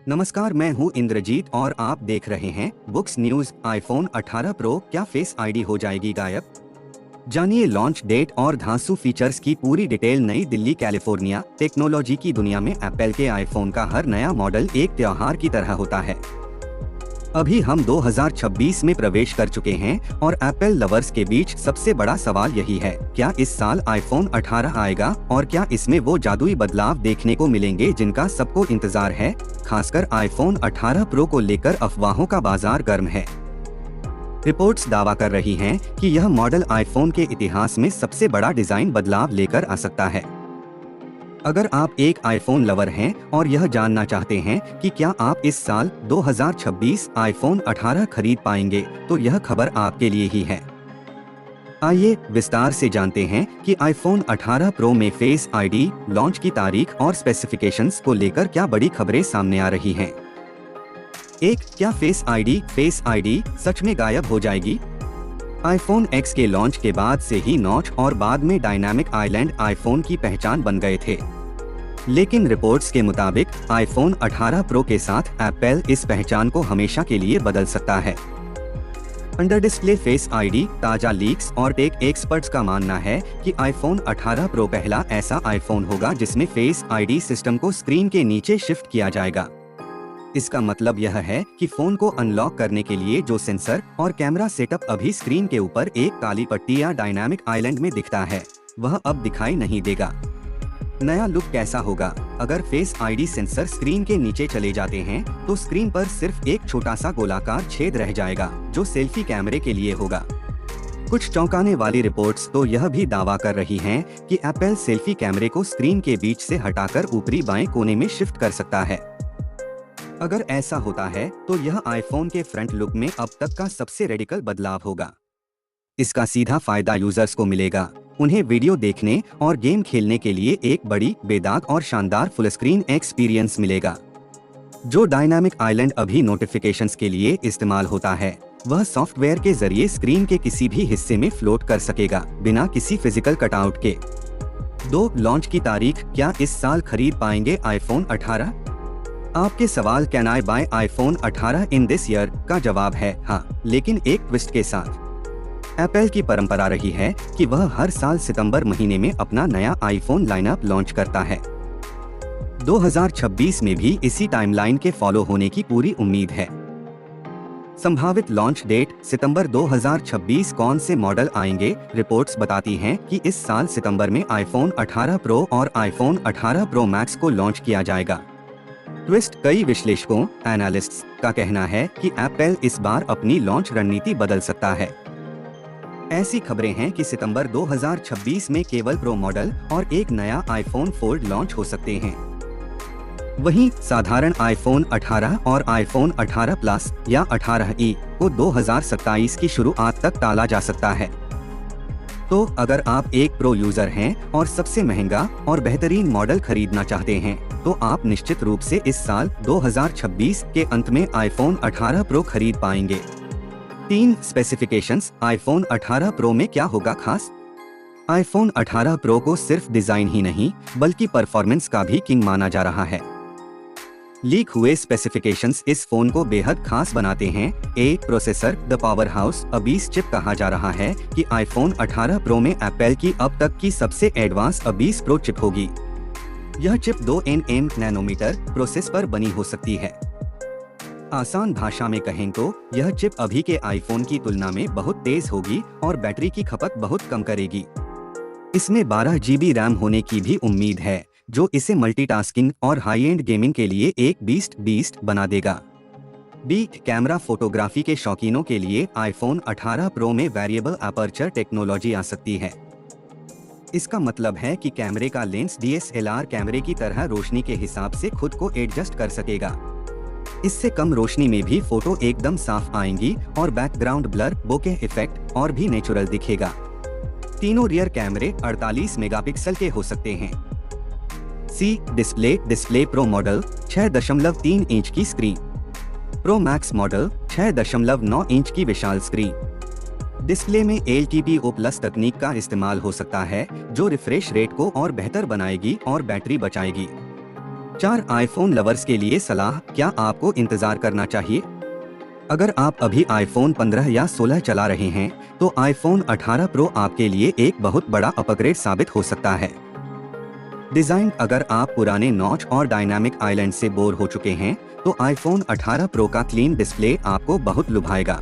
नमस्कार, मैं हूं इंद्रजीत और आप देख रहे हैं बुक्स न्यूज। आईफोन 18 प्रो क्या फेस आईडी हो जाएगी गायब? जानिए लॉन्च डेट और धांसू फीचर्स की पूरी डिटेल। नई दिल्ली, कैलिफोर्निया। टेक्नोलॉजी की दुनिया में एप्पल के आईफोन का हर नया मॉडल एक त्योहार की तरह होता है। अभी हम 2026 में प्रवेश कर चुके हैं और एप्पल लवर्स के बीच सबसे बड़ा सवाल यही है, क्या इस साल आईफोन 18 आएगा और क्या इसमें वो जादुई बदलाव देखने को मिलेंगे जिनका सबको इंतजार है। खासकर आईफोन 18 प्रो को लेकर अफवाहों का बाजार गर्म है। रिपोर्ट्स दावा कर रही हैं कि यह मॉडल आईफोन के इतिहास में सबसे बड़ा डिजाइन बदलाव लेकर आ सकता है। अगर आप एक आईफोन लवर हैं और यह जानना चाहते हैं कि क्या आप इस साल 2026 आईफोन 18 खरीद पाएंगे, तो यह खबर आपके लिए ही है। आइए विस्तार से जानते हैं कि आईफोन 18 प्रो में फेस आईडी, लॉन्च की तारीख और स्पेसिफिकेशंस को लेकर क्या बड़ी खबरें सामने आ रही हैं। क्या फेस आईडी सच में गायब हो जाएगी? आईफोन X के लॉन्च के बाद से ही नॉच और बाद में डायनामिक आइलैंड आईफोन की पहचान बन गए थे। लेकिन रिपोर्ट्स के मुताबिक आईफोन 18 प्रो के साथ एप्पल इस पहचान को हमेशा के लिए बदल सकता है। Under display face ID. ताजा लीक्स और टेक एक्सपर्ट्स का मानना है कि आईफोन 18 प्रो पहला ऐसा आईफोन होगा जिसमें फेस आईडी सिस्टम को स्क्रीन के नीचे शिफ्ट किया जाएगा। इसका मतलब यह है कि फोन को अनलॉक करने के लिए जो सेंसर और कैमरा सेटअप अभी स्क्रीन के ऊपर एक काली पट्टी या डायनामिक आइलैंड में दिखता है, वह अब दिखाई नहीं देगा। नया लुक कैसा होगा? अगर फेस आईडी सेंसर स्क्रीन के नीचे चले जाते हैं तो स्क्रीन पर सिर्फ एक छोटा सा गोलाकार छेद रह जाएगा जो सेल्फी कैमरे के लिए होगा। कुछ चौंकाने वाली रिपोर्ट्स तो यह भी दावा कर रही हैं कि एप्पल सेल्फी कैमरे को स्क्रीन के बीच से हटाकर ऊपरी बाएं कोने में शिफ्ट कर सकता है। अगर ऐसा होता है तो यह आईफोन के फ्रंट लुक में अब तक का सबसे रेडिकल बदलाव होगा। इसका सीधा फायदा यूजर्स को मिलेगा। उन्हें वीडियो देखने और गेम खेलने के लिए एक बड़ी, बेदाग और शानदार फुल स्क्रीन एक्सपीरियंस मिलेगा। जो डायनामिक आइलैंड अभी नोटिफिकेशंस के लिए इस्तेमाल होता है, वह सॉफ्टवेयर के जरिए स्क्रीन के किसी भी हिस्से में फ्लोट कर सकेगा बिना किसी फिजिकल कटआउट के। लॉन्च की तारीख। क्या इस साल खरीद पाएंगे आईफोन 18? आपके सवाल can I buy iPhone 18 in this year का जवाब है हाँ, लेकिन एक ट्विस्ट के साथ। एप्पल की परंपरा रही है कि वह हर साल सितंबर महीने में अपना नया आईफोन लाइनअप लॉन्च करता है। 2026 में भी इसी टाइमलाइन के फॉलो होने की पूरी उम्मीद है। संभावित लॉन्च डेट सितंबर 2026। कौन से मॉडल आएंगे? रिपोर्ट्स बताती हैं कि इस साल सितंबर में आईफोन 18 प्रो और आईफोन 18 प्रो मैक्स को लॉन्च किया जाएगा। ट्विस्ट। कई विश्लेषकों एनालिस्ट्स का कहना है कि एप्पल इस बार अपनी लॉन्च रणनीति बदल सकता है। ऐसी खबरें हैं कि सितंबर 2026 में केवल प्रो मॉडल और एक नया आईफोन फोल्ड लॉन्च हो सकते हैं। वहीं साधारण आईफोन 18 और आईफोन 18 प्लस या 18e को 2027 की शुरुआत तक टाला जा सकता है। तो अगर आप एक प्रो यूजर हैं और सबसे महंगा और बेहतरीन मॉडल खरीदना चाहते हैं, तो आप निश्चित रूप से इस साल 2026 के अंत में आईफोन 18 प्रो खरीद पाएंगे। 3 स्पेसिफिकेशंस। आईफोन 18 प्रो में क्या होगा खास? आईफोन 18 प्रो को सिर्फ डिजाइन ही नहीं बल्कि परफॉर्मेंस का भी किंग माना जा रहा है। लीक हुए स्पेसिफिकेशंस इस फोन को बेहद खास बनाते हैं। Processor. The power house A20 chip. कहा जा रहा है कि आईफोन 18 प्रो में एप्पल की अब तक की सबसे एडवांस A20 प्रो चिप होगी। यह चिप 2 नैनोमीटर प्रोसेस पर बनी हो सकती है। आसान भाषा में कहें तो यह चिप अभी के आईफोन की तुलना में बहुत तेज होगी और बैटरी की खपत बहुत कम करेगी। इसमें 12 GB रैम होने की भी उम्मीद है, जो इसे मल्टीटास्किंग और हाई एंड गेमिंग के लिए एक बीस्ट बना देगा। कैमरा। फोटोग्राफी के शौकीनों के लिए आईफोन 18 प्रो में वेरिएबल अपर्चर टेक्नोलॉजी आ सकती है। इसका मतलब है कि कैमरे का लेंस DSLR कैमरे की तरह रोशनी के हिसाब से खुद को एडजस्ट कर सकेगा। इससे कम रोशनी में भी फोटो एकदम साफ आएंगी और बैकग्राउंड ब्लर, बोके इफेक्ट और भी नेचुरल दिखेगा। तीनों रियर कैमरे 48 मेगापिक्सल के हो सकते हैं। डिस्प्ले। प्रो मॉडल 6.3 इंच की screen. Pro max model 6.9 inch की विशाल स्क्रीन। डिस्प्ले में LTPO+ तकनीक का इस्तेमाल हो सकता है, जो रिफ्रेश रेट को और बेहतर बनाएगी और बैटरी बचाएगी। 4 आईफोन लवर्स के लिए सलाह, क्या आपको इंतजार करना चाहिए? अगर आप अभी आईफोन 15 या 16 चला रहे हैं, तो आईफोन 18 प्रो आपके लिए एक बहुत बड़ा अपग्रेड साबित हो सकता है। डिजाइन, अगर आप पुराने नॉच और डायनामिक आइलैंड से बोर हो चुके हैं, तो आईफोन 18 प्रो का क्लीन डिस्प्ले आपको बहुत लुभाएगा।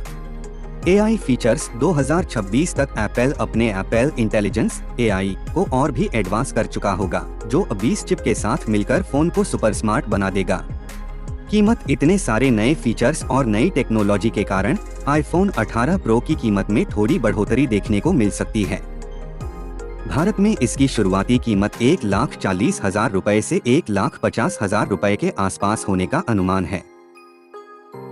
AI फीचर्स, 2026 तक एप्पल अपने एप्पल इंटेलिजेंस AI को और भी एडवांस कर चुका होगा, जो 20 चिप के साथ मिलकर फोन को सुपर स्मार्ट बना देगा। कीमत, इतने सारे नए फीचर्स और नई टेक्नोलॉजी के कारण आईफोन 18 प्रो की कीमत में थोड़ी बढ़ोतरी देखने को मिल सकती है। भारत में इसकी शुरुआती कीमत 1,40,000 रुपए से 1,50,000 रुपए के आसपास होने का अनुमान है।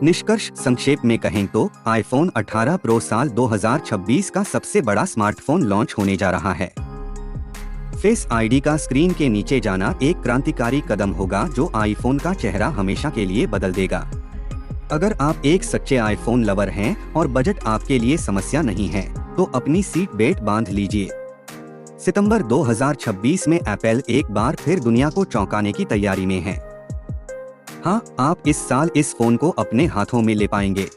निष्कर्ष, संक्षेप में कहें तो आईफोन 18 प्रो साल 2026 का सबसे बड़ा स्मार्टफोन लॉन्च होने जा रहा है। फेस आईडी का स्क्रीन के नीचे जाना एक क्रांतिकारी कदम होगा, जो आईफोन का चेहरा हमेशा के लिए बदल देगा। अगर आप एक सच्चे आईफोन लवर हैं और बजट आपके लिए समस्या नहीं है, तो अपनी सीट बेल्ट बांध लीजिए। सितंबर 2026 में एप्पल एक बार फिर दुनिया को चौंकाने की तैयारी में है। हाँ, आप इस साल इस फोन को अपने हाथों में ले पाएंगे।